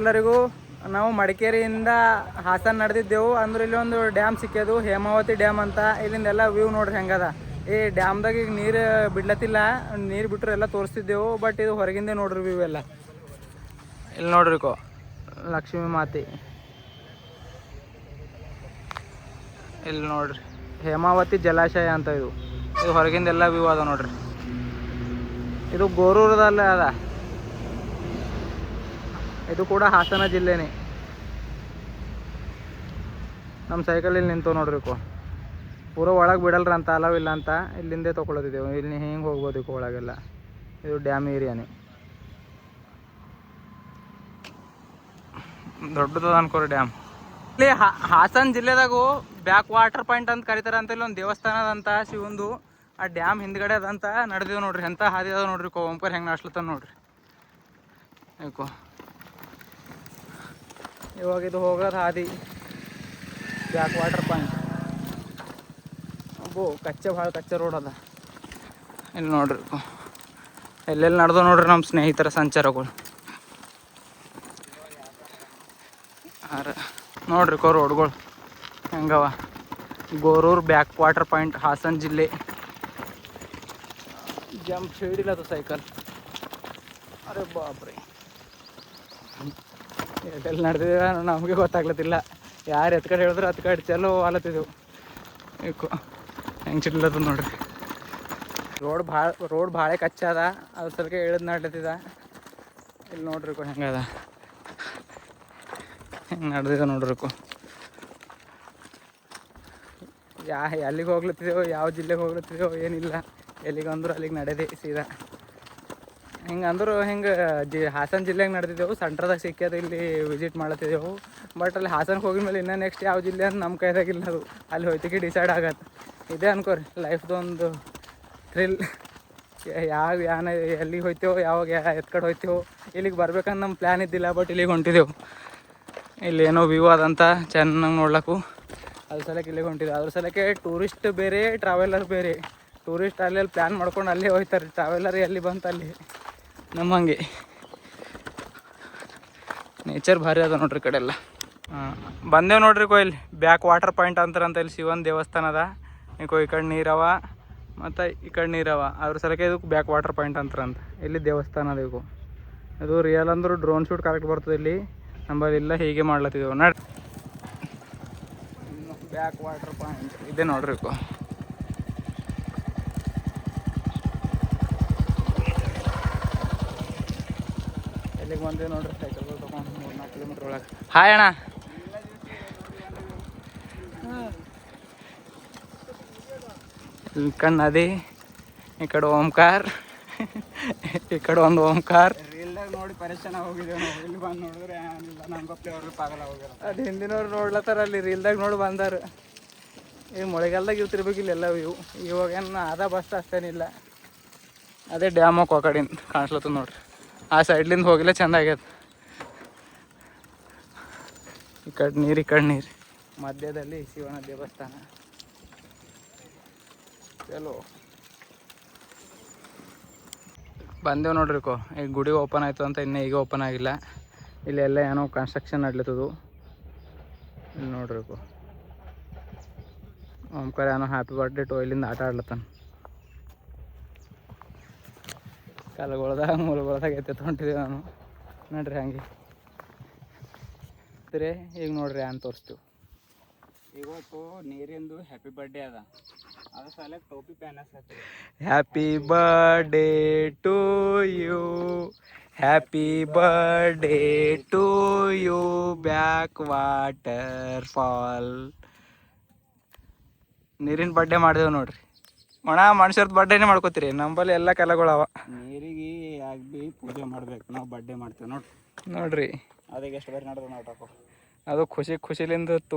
ಎಲ್ಲರಿಗೂ ನಾವು ಮಡಿಕೇರಿಯಿಂದ ಹಾಸನ ನಡೆದಿದ್ದೆವು. ಅಂದ್ರೆ ಇಲ್ಲಿ ಒಂದು ಡ್ಯಾಮ್ ಸಿಕ್ಕ್ಯದು, ಹೇಮಾವತಿ ಡ್ಯಾಮ್ ಅಂತ. ಇಲ್ಲಿಂದೆಲ್ಲ ವ್ಯೂ ನೋಡ್ರಿ ಹೆಂಗದ. ಈ ಡ್ಯಾಮ್ದಾಗ ಈಗ ನೀರು ಬಿಡ್ಲತ್ತಿಲ್ಲ, ನೀರು ಬಿಟ್ಟರೆ ಎಲ್ಲ ತೋರಿಸ್ತಿದ್ದೆವು. ಬಟ್ ಇದು ಹೊರಗಿಂದೆ ನೋಡ್ರಿ ವ್ಯೂ ಎಲ್ಲ. ಇಲ್ಲಿ ನೋಡ್ರಿಕೋ ಲಕ್ಷ್ಮೀ ಮಾತೆ, ಇಲ್ಲಿ ನೋಡ್ರಿ ಹೇಮಾವತಿ ಜಲಾಶಯ ಅಂತ. ಇದು ಹೊರಗಿಂದೆಲ್ಲ ವ್ಯೂ ಅದ ನೋಡ್ರಿ. ಇದು ಗೋರೂರದಲ್ಲ ಅದ, ಇದು ಕೂಡ ಹಾಸನ ಜಿಲ್ಲೆನೇ. ನಮ್ಮ ಸೈಕಲ್ ಇಲ್ಲಿ ನಿಂತು ನೋಡ್ರಿಕೋ. ಪೂರ ಒಳಗೆ ಬಿಡಲ್ರ ಅಂತ, ಅಲವಿಲ್ಲ ಅಂತ. ಇಲ್ಲಿಂದೇ ತೊಗೊಳತಿದ್ದೆವು. ಇಲ್ಲಿ ಹಿಂಗೆ ಹೋಗ್ಬೋದಿತ್ತು ಒಳಗೆಲ್ಲ. ಇದು ಡ್ಯಾಮ್ ಏರಿಯಾನೇ, ದೊಡ್ಡದ ಅನ್ಕೋರಿ ಡ್ಯಾಮ್. ಇಲ್ಲಿ ಹಾಸನ ಜಿಲ್ಲೆದಾಗೂ ಬ್ಯಾಕ್ ವಾಟರ್ ಪಾಯಿಂಟ್ ಅಂತ ಕರೀತಾರೆ ಅಂತ. ಇಲ್ಲಿ ಒಂದು ದೇವಸ್ಥಾನ ಅದಂತ ಶಿವಂದು. ಆ ಡ್ಯಾಮ್ ಹಿಂದ್ಗಡೆ ಅದಂತ. ನಡೆದೇವು ನೋಡ್ರಿ, ಎಂಥ ಹಾದಿ ಅದ ನೋಡ್ರಿ. ಓಂಕಾರ ಹೆಂಗೆ ನಾಶ್ಲತ್ತ ನೋಡ್ರಿ. ಏಕೋ ಇವಾಗ ಇದು ಹೋಗೋದು ಹಾದಿ ಬ್ಯಾಕ್ ವಾಟರ್ ಪಾಯಿಂಟ್. ಅಬ್ಬೋ ಭಾಳ ಕಚ್ಚೆ ರೋಡ್ ಅದ. ಇಲ್ಲಿ ನೋಡ್ರಿ ಎಲ್ಲೆಲ್ಲಿ ನಡೆದು ನೋಡ್ರಿ ನಮ್ಮ ಸ್ನೇಹಿತರ ಸಂಚಾರಗಳು. ನೋಡ್ರಿ ರೋಡ್ಗಳು ಹೆಂಗವ. Goruru back water point, Hassan ಜಿಲ್ಲೆ. ಜಂಪ್ ಹಿಡಿಲ್ಲ ಅದು ಸೈಕಲ್. ಅರೆ ಬಾಪ್ರಿ, ಎಲ್ಲೆಲ್ಲಿ ನಡೆದಿದೆ ನಮಗೆ ಗೊತ್ತಾಗ್ಲತ್ತಿಲ್ಲ. ಯಾರು ಎತ್ ಕಡೆ ಹೇಳಿದ್ರು ಹತ್ತು ಕಡೆ ಚಲೋ ಆಲತ್ತಿದ್ದೆವು. ಏಕೋ ಹೆಂಗೆ ಚಿಡ್ಲತ್ತದ ನೋಡ್ರಿ. ರೋಡ್ ಭಾಳ ಕಚ್ಚದ, ಅದ್ರ ಸಲಕ್ಕೆ ಇಳಿದು ನಡ್ಲತ್ತಿದ. ಇಲ್ಲಿ ನೋಡ್ರಿಕೋ ಹೆಂಗದ, ಹೆಂಗೆ ನಡೆದಿದೆ ನೋಡ್ರಿಕೋ. ಎಲ್ಲಿಗೆ ಹೋಗ್ಲತ್ತಿದೆವು, ಯಾವ ಜಿಲ್ಲೆಗೆ ಹೋಗ್ಲತ್ತಿದೆವು ಏನಿಲ್ಲ. ಎಲ್ಲಿಗಂದ್ರು ಅಲ್ಲಿಗೆ ನಡೆದೆ ಸೀದಾ. ಹಿಂಗೆ ಅಂದರು ಹಿಂಗೆ ಹಾಸನ ಜಿಲ್ಲೆಗೆ ನಡೆದಿದ್ದೆವು. ಸೆಂಟ್ರದಾಗ ಸಿಕ್ಕ್ಯದ, ಇಲ್ಲಿ ವಿಸಿಟ್ ಮಾಡ್ಲತ್ತಿದ್ದೆವು. ಬಟ್ ಅಲ್ಲಿ ಹಾಸನಕ್ಕೆ ಹೋಗಿದ ಮೇಲೆ ಇನ್ನೂ ನೆಕ್ಸ್ಟ್ ಯಾವ ಜಿಲ್ಲೆ ಅಂತ ನಮ್ಮ ಕೈದಾಗಿಲ್ಲ. ಅದು ಅಲ್ಲಿ ಹೋಯ್ತಿಗೆ ಡಿಸೈಡ್ ಆಗತ್ತೆ. ಇದೇ ಅನ್ಕೋರಿ ಲೈಫ್ದೊಂದು ಥ್ರಿಲ್. ಯಾನ ಎಲ್ಲಿಗೆ ಹೋಯ್ತೇವೋ, ಯಾವಾಗ ಎತ್ ಕಡೆ ಹೋಯ್ತೇವೋ. ಇಲ್ಲಿಗೆ ಬರ್ಬೇಕಂತ ನಮ್ಮ ಪ್ಲ್ಯಾನ್ ಇದ್ದಿಲ್ಲ, ಬಟ್ ಇಲ್ಲಿಗೆ ಹೊಂಟಿದ್ದೆವು. ಇಲ್ಲೇನೋ ವ್ಯೂ ಅದಂತ ಚೆನ್ನಾಗಿ ನೋಡ್ಲಕ್ಕು, ಅದ್ರ ಸಲಕ್ಕೆ ಇಲ್ಲಿಗೆ ಹೊಂಟಿದ್ದೆವು. ಅದ್ರ ಸಲಕ್ಕೆ ಟೂರಿಸ್ಟ್ ಬೇರೆ, ಟ್ರಾವೆಲರ್ ಬೇರೆ. ಟೂರಿಸ್ಟ್ ಅಲ್ಲಿ ಪ್ಲ್ಯಾನ್ ಮಾಡ್ಕೊಂಡು ಅಲ್ಲೇ ಹೋಗ್ತಾರೆ. ಟ್ರಾವೆಲರ್ ಎಲ್ಲಿ ಬಂತು ಅಲ್ಲಿ. ನಮ್ಮ ಹಂಗೆ ನೇಚರ್ ಭಾರಿ ಅದ ನೋಡ್ರಿ ಈ ಕಡೆ ಎಲ್ಲ. ಬಂದೇವು ನೋಡ್ರಿ ಇಲ್ಲಿ ಬ್ಯಾಕ್ ವಾಟರ್ ಪಾಯಿಂಟ್ ಅಂತಾರಂತ. ಇಲ್ಲಿ ಶಿವನ ದೇವಸ್ಥಾನ ಅದ. ಈ ಕಡೆ ನೀರವ ಮತ್ತು ಈ ಕಡೆ ನೀರವ. ಅದ್ರ ಸಲಕ್ಕೆ ಇದಕ್ಕೆ ಬ್ಯಾಕ್ ವಾಟರ್ ಪಾಯಿಂಟ್ ಅಂತಾರಂತ. ಇಲ್ಲಿ ದೇವಸ್ಥಾನ ಅದ. ಇದು ರಿಯಲ್ ಅಂದ್ರೆ ಡ್ರೋನ್ ಶೂಟ್ ಕರೆಕ್ಟ್ ಬರ್ತದೆ ಇಲ್ಲಿ. ನಮ್ಮಲ್ಲಿ ಇಲ್ಲ, ಹೀಗೆ ಮಾಡ್ಲತ್ತಿದ್ದೆವು ನೋಡಿ. ಬ್ಯಾಕ್ ವಾಟರ್ ಪಾಯಿಂಟ್ ಇದೆ ನೋಡ್ರಿ. ಎಲ್ಲಿಗೆ ಬಂದೇವು ನೋಡ್ರಿ ಸೈಕಲ್ ತೊಗೊಂಡು 3-4 ಕಿಲೋಮೀಟ್ರ್ ಒಳಗೆ. ಹಾಯ್ ಅಣ್ಣ. ಈ ಕಡೆ ನದಿ, ಈ ಕಡೆ ಓಂಕಾರ, ಈ ಕಡೆ ಒಂದು ಓಂಕಾರ. ರೀಲ್ದಾಗ ನೋಡಿ ಪರೇಶಾನ ಹೋಗಿದ್ದೇವೆ ನಾವು. ಇಲ್ಲಿ ಬಂದು ನೋಡಿದ್ರೆ ಏನಿಲ್ಲ, ನಮ್ಗಪ್ಲೆ ಅವ್ರಿಗೆ ಪಾಗಲ ಹೋಗ್ಯಾರ. ಅದು ಹಿಂದಿನವ್ರು ನೋಡ್ಲತ್ತಾರ ಅಲ್ಲಿ ರೀಲ್ದಾಗ ನೋಡಿ ಬಂದಾರ. ಈಗ ಮಳೆಗಾಲದಾಗ ಇರ್ತಿರ್ಬೇಕು ಇಲ್ಲೆಲ್ಲ ವ್ಯೂ. ಇವಾಗೇನು ಅದ ಬಸ್ ಅಷ್ಟೇನಿಲ್ಲ. ಅದೇ ಡ್ಯಾಮ್ ಹಾಕೋ ಕಡೆಯಿಂದ ಕಾಣಿಸ್ಲತ್ತದ ನೋಡ್ರಿ. ಆ ಸೈಡ್ಲಿಂದ ಹೋಗಿಲ್ಲ, ಚೆಂದ ಆಗ್ಯದ. ಈ ಕಡೆ ನೀರು, ಮಧ್ಯದಲ್ಲಿ ಶಿವನ ದೇವಸ್ಥಾನ. ಚಲೋ ಬಂದೇವು ನೋಡ್ರಿಕೋ. ಈಗ ಗುಡಿ ಓಪನ್ ಆಯಿತು ಅಂತ, ಇನ್ನೂ ಈಗ ಓಪನ್ ಆಗಿಲ್ಲ. ಇಲ್ಲೆಲ್ಲ ಏನೋ ಕನ್ಸ್ಟ್ರಕ್ಷನ್ ನಡ್ಲತ್ತದು. ಇಲ್ಲಿ ನೋಡ್ರಿಕೋ ಓಂಕಾರ ಏನೋ ಹ್ಯಾಪಿ ಬರ್ಡೇ ಟು ಇಲ್ಲಿಂದ ಆಟ ಆಡ್ಲತ್ತಾನ. ಕಲ್ಗೊಳ್ದಾಗ ಮೂಲಗೊಳ್ದಾಗ ಎತ್ತೆ ಹೊಂಟಿದ್ದೀವಿ ನಾನು ನೋಡ್ರಿ ಹಂಗೆ. ಈಗ ನೋಡ್ರಿ ಏನು ತೋರಿಸ್ತೀವಿ. ಇವತ್ತು ನೀರಿಂದು ಹ್ಯಾಪಿ ಬರ್ಡೇ ಅದ, ಅದ್ರ ಸಲ ಟೋಪಿ ಪ್ಯಾನಸ್ಲತ್ತೀವಿ. Happy birthday to you, happy birthday to you, back water fall. ನೀರಿನ ಬರ್ಡೇ ಮಾಡಿದೆವು ನೋಡ್ರಿ. ಮನುಷ್ಯರ್ದು ಬರ್ಡೇನೇ ಮಾಡ್ಕೋತೀರಿ. ನಂಬಲ್ಲಿ ಎಲ್ಲ ಕಲೆಗಳವ. ನೀರಿಗೆ ಯಾಕೆ ಪೂಜೆ ಮಾಡ್ಬೇಕು, ನಾವು ಬರ್ಡೇ ಮಾಡ್ತೀವಿ ನೋಡ್ರಿ. ಅದಕ್ಕೆ ಎಷ್ಟು ಬಾರಿ ನಡೆದ ನಾಟಕ. ಅದು ಖುಷಿಲಿಂದ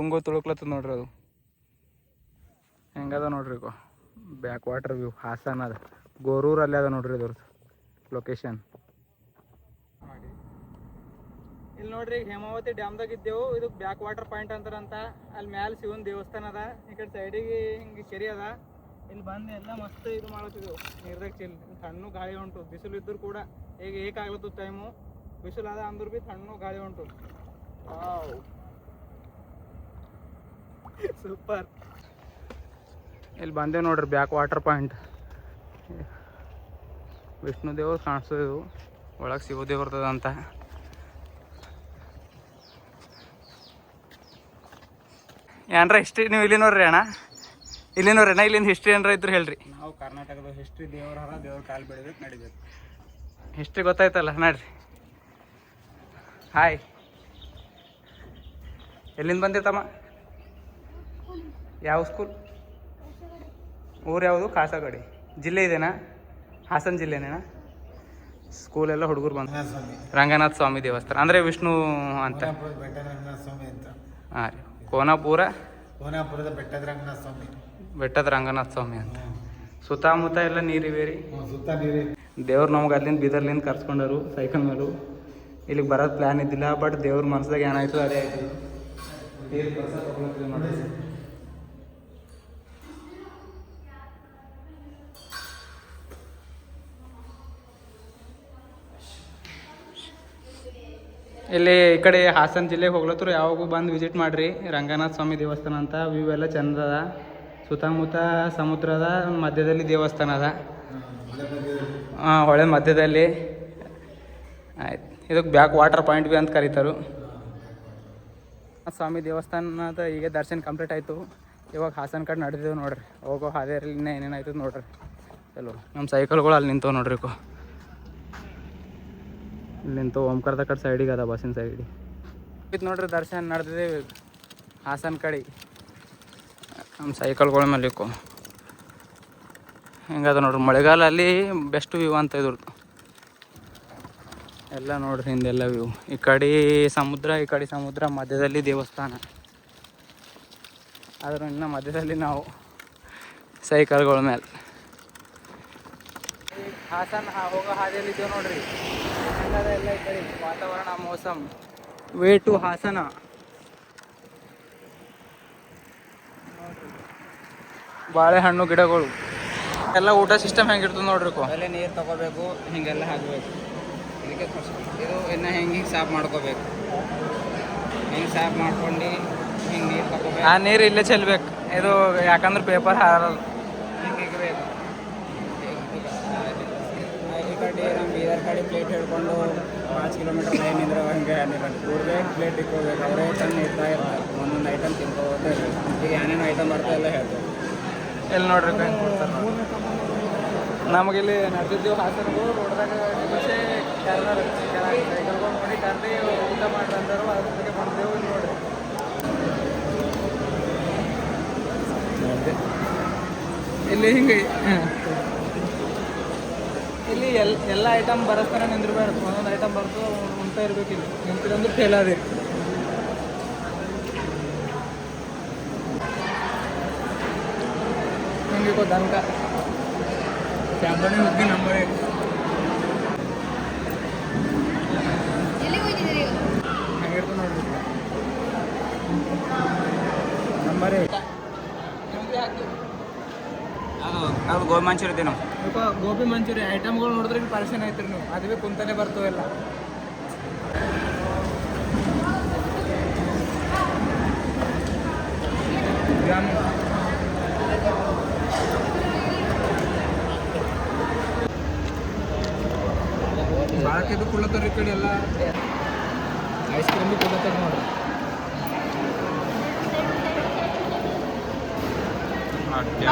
ತುಳುಕ್ಲತ್ತದ ನೋಡ್ರಿ. ಅದು ಹೆಂಗದ ನೋಡ್ರಿ. ಬ್ಯಾಕ್ ವಾಟರ್ ವ್ಯೂ ಹಾಸನ ಅದ, ಗೋರೂರಲ್ಲಿ ಅದ ನೋಡ್ರಿ ಇದ್ರದ್ದು ಲೊಕೇಶನ್. ಇಲ್ಲಿ ನೋಡ್ರಿ ಹೇಮಾವತಿ ಡ್ಯಾಮ್ದಾಗ ಇದ್ದೆವು. ಇದು ಬ್ಯಾಕ್ ವಾಟರ್ ಪಾಯಿಂಟ್ ಅಂತಾರಂತ. ಅಲ್ಲಿ ಮ್ಯಾಲೆ ಶಿವನ ದೇವಸ್ಥಾನ ಅದ. ಈ ಕಡೆ ಸೈಡಿಗೆ ಹಿಂಗೆ ಕೆರೆ ಅದ. ಇಲ್ಲಿ ಬಂದು ಎಲ್ಲ ಮಸ್ತ್ ಇದು ಮಾಡ್ತಿದ್ದೆವು ನೀರ್ದಾಗ. ತಣ್ಣು ಗಾಳಿ ಉಂಟು, ಬಿಸಿಲು ಇದ್ದರೂ ಕೂಡ ಈಗ ಏಕಾಗ್ಲತ್ತದ ಟೈಮು. ಬಿಸಿಲಾದ ಅಂದ್ರೂ ಬಿ ತಣ್ಣು ಗಾಳಿ ಉಂಟು. ಸೂಪರ್. ಇಲ್ಲಿ ಬಂದೇವು ನೋಡ್ರಿ ಬ್ಯಾಕ್ ವಾಟರ್ ಪಾಯಿಂಟ್. ವಿಷ್ಣು ದೇವ್ರು ಕಾಣಿಸೋದು, ಒಳಗೆ ಶಿವದೇವ್ ಬರ್ತದಂತ. ಏನ್ರ ಹಿಸ್ಟ್ರಿ ನೀವು ಇಲ್ಲಿ ನೋಡ್ರಿ ಅಣ್ಣ, ಇಲ್ಲಿ ನೋಡ್ರಿ ಅಣ್ಣ, ಇಲ್ಲಿಂದ ಹಿಸ್ಟ್ರಿ ಏನಾರ ಇದ್ರು ಹೇಳ್ರಿ. ನಾವು ಕರ್ನಾಟಕದ ಹಿಸ್ಟ್ರಿ ದೇವ್ರ ಕಾಲು ಬೆಳಿಬೇಕು ನಡಿಬೇಕು. ಹಿಸ್ಟ್ರಿ ಗೊತ್ತಾಯ್ತಲ್ಲ ನೋಡ್ರಿ. ಹಾಯ್, ಎಲ್ಲಿಂದ ಬಂದಿತ್ತಮ್ಮ? ಯಾವ ಸ್ಕೂಲ್? ಊರು ಯಾವುದು? ಕಾಸಗಡಿ. ಜಿಲ್ಲೆ ಇದೆನಾ? ಹಾಸನ ಜಿಲ್ಲೆನೇನಾ? ಸ್ಕೂಲೆಲ್ಲ ಹುಡುಗರು ಬಂದು ರಂಗನಾಥ ಸ್ವಾಮಿ ದೇವಸ್ಥಾನ ಅಂದರೆ ವಿಷ್ಣು ಅಂತ. ಬೆಟ್ಟ ರಂಗನಾಥ ಸ್ವಾಮಿ ಅಂತ. ಹಾಂ ರೀ. ಕೋನಾಪುರದ ಬೆಟ್ಟದ ರಂಗನಾಥ ಸ್ವಾಮಿ ಅಂತ. ಸುತ್ತಮುತ್ತ ಎಲ್ಲ ನೀರಿವೆ ರೀ. ಸುತ್ತ ನೀರು. ದೇವ್ರು ನಮ್ಗೆ ಅಲ್ಲಿಂದ ಬೀದರ್ಲಿಂದ ಕರ್ಸ್ಕೊಂಡರು ಸೈಕಲ್ ಮೇಲೂ. ಇಲ್ಲಿಗೆ ಬರೋದು ಪ್ಲ್ಯಾನ್ ಇದ್ದಿಲ್ಲ, ಬಟ್ ದೇವ್ರ ಮನಸ್ದಾಗ ಏನಾಯ್ತು ಅದೇ ಆಯ್ತು. ನೀರು ಕರ್ಸಕ್ಕೆ ನೋಡಿ. ಇಲ್ಲಿ ಈ ಕಡೆ ಹಾಸನ ಜಿಲ್ಲೆಗೆ ಹೋಗ್ಲತ್ತರು ಯಾವಾಗೂ ಬಂದು ವಿಸಿಟ್ ಮಾಡಿರಿ. ರಂಗನಾಥ ಸ್ವಾಮಿ ದೇವಸ್ಥಾನ ಅಂತ. ವ್ಯೂ ಎಲ್ಲ ಚಂದ ಅದ. ಸುತ್ತಮುತ್ತ ಸಮುದ್ರ ಅದ, ಮಧ್ಯದಲ್ಲಿ ದೇವಸ್ಥಾನ ಅದ. ಹಾಂ, ಹೊಳೆ ಮಧ್ಯದಲ್ಲಿ. ಆಯ್ತು, ಇದಕ್ಕೆ ಬ್ಯಾಕ್ ವಾಟರ್ ಪಾಯಿಂಟ್ ಬಿ ಅಂತ ಕರೀತಾರೆ. ಸ್ವಾಮಿ ದೇವಸ್ಥಾನದ ಈಗ ದರ್ಶನ ಕಂಪ್ಲೀಟ್ ಆಯಿತು. ಇವಾಗ ಹಾಸನ ಕಡೆ ನಡೆದೇವು ನೋಡ್ರಿ. ಹೋಗೋ ಹಾದಿಯಲ್ಲಿ ಇನ್ನೂ ಏನೇನಾಯ್ತು ನೋಡ್ರಿ. ಚಲೋ ನಮ್ಮ ಸೈಕಲ್ಗಳು ಅಲ್ಲಿ ನಿಂತವು ನೋಡ್ರಿ. ಇಲ್ಲಿ ನಿಂತು ಓಂಕಾರದ ಕಡೆ ಸೈಡಿಗೆ ಅದ, ಬಸ್ಸಿನ ಸೈಡಿಗೆ ಇದು ನೋಡ್ರಿ. ದರ್ಶನ ನಡೆದಿದ್ದೇವೆ ಹಾಸನ ಕಡೆ. ನಮ್ಮ ಸೈಕಲ್ಗಳ ಮೇಲೆ ಹಿಂಗದ ನೋಡ್ರಿ. ಮಳೆಗಾಲ ಅಲ್ಲಿ ಬೆಸ್ಟ್ ವ್ಯೂ ಅಂತ ಇದ್ರದ್ದು ಎಲ್ಲ ನೋಡ್ರಿ. ಹಿಂದೆಲ್ಲ ವ್ಯೂ. ಈ ಕಡೆ ಸಮುದ್ರ, ಈ ಕಡೆ ಸಮುದ್ರ, ಮಧ್ಯದಲ್ಲಿ ದೇವಸ್ಥಾನ. ಆದ್ರೂ ಇನ್ನು ಮಧ್ಯದಲ್ಲಿ ನಾವು ಸೈಕಲ್ಗಳ ಮೇಲೆ ಹಾಸನ ಹೋಗೋ ಹಾದಿಯಲ್ಲಿ ಇದ್ದೇವೆ ನೋಡ್ರಿ. ಹೆಂಗದ ಎಲ್ಲ ಈ ಕಡೆ ವಾತಾವರಣ, ಮೋಸಮ್. Way to Hassan. ಬಾಳೆಹಣ್ಣು ಗಿಡಗಳು ಎಲ್ಲ. ಊಟ ಸಿಸ್ಟಮ್ ಹೆಂಗಿರ್ತದೆ ನೋಡ್ರಿ. ಅಲ್ಲೇ ನೀರು ತಗೋಬೇಕು, ಹಿಂಗೆಲ್ಲ ಹಾಕಬೇಕು. ಇದಕ್ಕೆ ಇದು ಇನ್ನು ಹಿಂಗೆ ಸಾಫ್ ಮಾಡ್ಕೋಬೇಕು. ಹಿಂಗೆ ಸಾಫ್ ಮಾಡ್ಕೊಂಡು ಹಿಂಗೆ ನೀರು ತಗೋಬೇಕು. ಆ ನೀರು ಇಲ್ಲೇ ಚೆಲ್ಬೇಕು. ಇದು ಯಾಕಂದ್ರೆ ಪೇಪರ್ ಹಾರಲ್ಲ. ಹಿಂಗೆ ಇಗಬೇಕು. ಈ ಕಡೆ ನಮ್ಮ ಬೀದರ್ ಕಡೆ ಪ್ಲೇಟ್ ಹಿಡ್ಕೊಂಡು 5 ಕಿಲೋಮೀಟರ್ ಲೈನ್ ಇದ್ರೆ ಹಿಂಗೆ ಕೂರ್ಬೇಕು, ಪ್ಲೇಟ್ ಇಟ್ಕೋಬೇಕು. ಅವರೇ ತಂದು ಇರ್ತಾ ಇರ್ತಾರೆ. ಒಂದೊಂದು ಐಟಮ್ ತಿನ್ಕೋತಾ ಇರ್ಬೇಕು. ಈಗ ಏನೇನು ಐಟಮ್ ಬರ್ತದೆ ಎಲ್ಲ ಹೇಳ್ತಾರೆ. ಎಲ್ಲಿ ನೋಡ್ರಿ ಹೆಂಗೆ ಕೊಡ್ತಾರೆ ನೋಡಿ. ನಮಗಿಲ್ಲಿ ನಡೆದಿದ್ದೀವಿ ಹಾಸನಗೂ. ರೋಡ್ದಾಗ ನಿಮಿಷ ಕರ್ನಾರ ಸೈಕಲ್ಗಳು ಮಾಡಿ ಕರ್ದು ಊಟ ಮಾಡ್ರಿ ಅಂದರು. ಅದ್ರ ಬಗ್ಗೆ ಬಂದೇವು. ಇಲ್ಲಿ ನೋಡ್ರಿ ಇಲ್ಲಿ ಹಿಂಗೆ ಇಲ್ಲಿ ಎಲ್ಲ ಐಟಮ್ ಬರಸ್ತಾನೆ ನಿಂದಿರ್ಬಾರ್ದು. ಒಂದೊಂದು ಐಟಮ್ ಬರ್ತದೆ, ಉಂಟ ಇರ್ಬೇಕು. ಇಲ್ಲಿ ನಿಂತಿರಂದ್ರೆ ಫೇಲ್ ಆದಿರಿ. ಹಿಂಗೆ ದನಕ ಚಾಂದಣಿ ಹೋಗಿ ನಂಬರೇ ಹಂಗಿರ್ತದೆ ನೋಡ್ರಿ. ನಂಬರೇ ಅದು ಗೋಬಿ ಮಂಚೂರಿ ಇದ್ದೀವಿ ನಾವು. ಗೋಬಿ ಮಂಚೂರಿ ಐಟಮ್ಗಳು ನೋಡಿದ್ರೆ ಪರೇಶಾನ್ ಆಯ್ತು ರೀ ನೀವು. ಅದುವೇ ಕುಂತಾನೆ ಬರ್ತವೆಲ್ಲ. ಭಾಳಕ್ಕೆ ಕೊಡ್ಲತ್ತಾರ ಈ ಕಡೆ ಎಲ್ಲ. ಐಸ್ ಕ್ರೀಮ್ ಬಿ ಕೊಡ್ಲತ್ತಾರ ನೋಡ್ರಿ. ಓಕೆ.